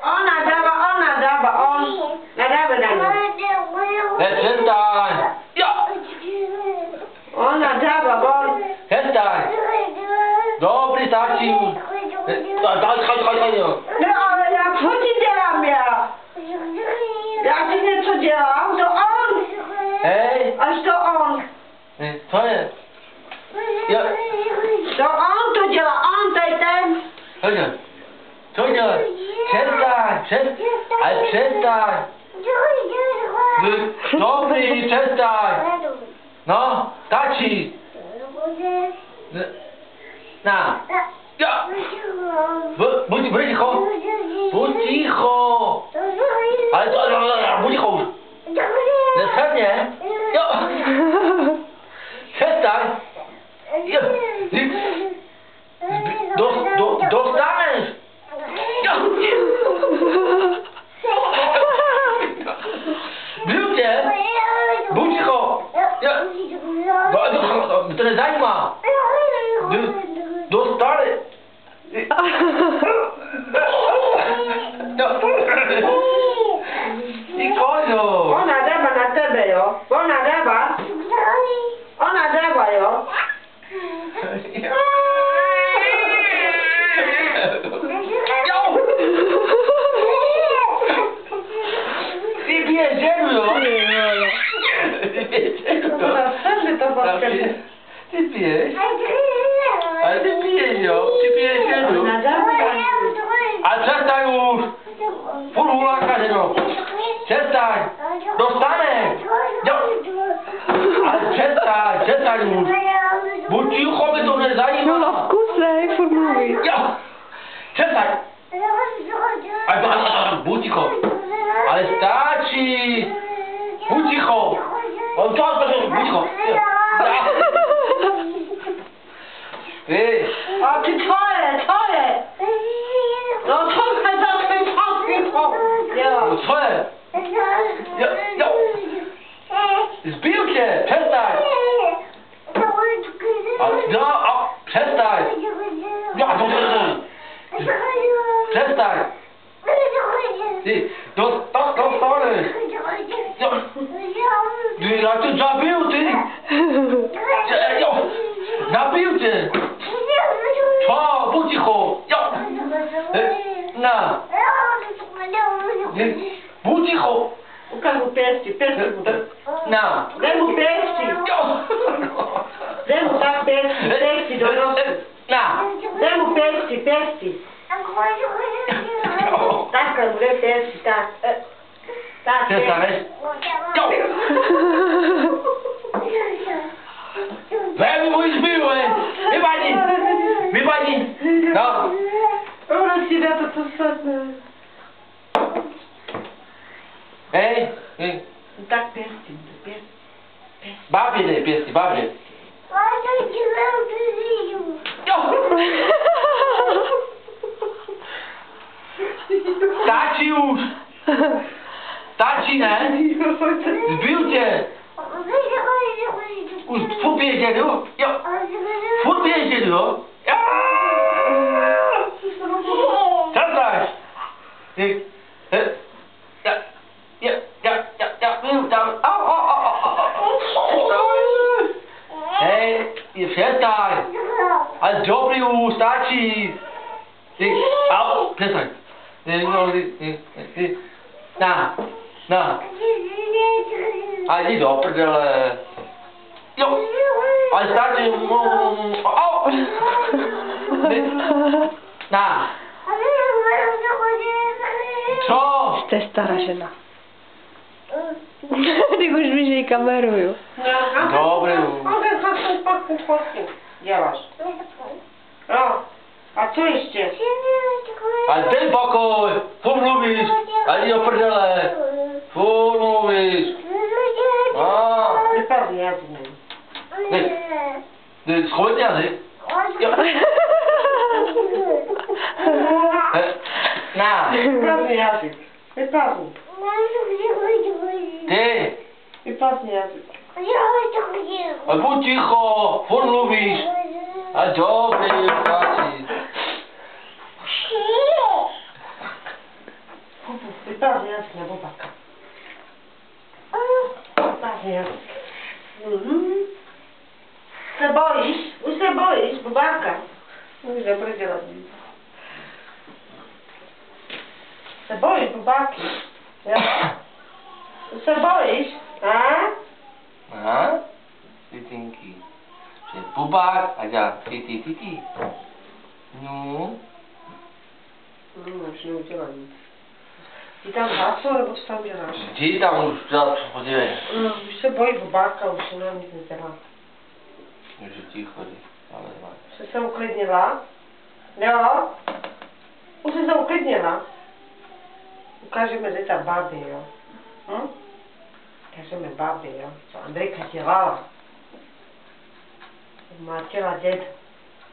Ona dała, on. Nadawaj na nią. Przestań! Ja! Ona dała, bo... Przestań! Dobry, starczy już. Chodź. No ale jak co ci dzielam ja? Jak ci nie co dzielam, to on. Hej! Aż to on. Co jest? Ja... To on to działa, on ten. Co działa? Przestań! Ale przestań! Dobry, przestań! No, taci! Na! Ja! Bądź cicho! Bądź cicho! Ale to... Bądź cicho! Następnie! Ja! Przestań! Ja! Dostaniesz! Ja! Biucie! Bądź cicho! Ja! To nie zajma! Dostali! I końcu! Ona dawa na tebe, jo. Ona dawa, jo. Ty pijesz ziemię, jo! To następny to potrzebny. Ty pijesz? Ale ty pijesz, jo! Ty pijesz ziemię! Ona dawa. Ale przestań już! Full hulaka, no! Przestań! Dostanę! Jo! Ale przestań już! Bo cicho mnie to nie No zajma! wkusej, formułuj. Ja! Przestań! Ale bądź cicho! Ale starczy! Bądź cicho! Bądź cicho! Ty! A ty twoje! No to za twój cicho. No co jest? Ja! Zbił cię! Przestań! Przestań! Ja! Przestań! Ty! Dostaniesz! Ja cię zabił, ty! Zabił cię! Co? Bądź cicho! Ja! Na! Bądź cicho! Ukaż mu pięści. Na! Daj mu pięści. Daj mu tak pięści do nosa. Na! Daj mu pięści. Tak, mu daj pięści, tak. Tak, Przestań! Weź mój zbiły! Wypadnij! No! Ona ci da to sadne. Ej! Tak, pięści. Babie daj, piesty, babie! Starczy już! Starczy, nie? Zbił cię! Furt bierzesz, jo? Furt bierzesz, jo? Przestań! Hej, przestań! Ale dobry już, starczy! Przestań! Na! Ale nie dopierdolę! Jo! Ale starczy! Na! Co? To jest stara žena. Ty už bližej kameruju. Dobry już. Działasz. O, a co jeszcze? Ale ten pokój! Fur lubisz! Ale nie opierdolę! Fur mówisz! Wypadnie ja z nim. Schodnia, ty? Na! Wypadnie jazyk. Wypadnie. Ty! Wypadnie jazyk. A bądź cicho! Fur lubisz! A dobry, starczy! Vypadá jak nebo baka. Vypadá jak. Se bojíš? Už se bojíš, bubáka? Už nebude dělat nic. Se bojíš, bubáky? Jo? Už se bojíš? Aha. Titinky. Že bubák a dělá ti. No. Už neudělá nic. Ty tam hlasou, nebo co tam děláš? Jdi tam už, podívej. Už se bojí bubáka, už se nám nic nedělá. Už je ticho, ale má. Už se uklidnila? Jo? Už se uklidnila? Ukážeme děta babi, jo? Ukážeme babi, jo? Co Andrejka dělala? Má těla děd.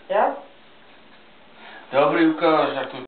Jo? Dobrý, ukáž, jak to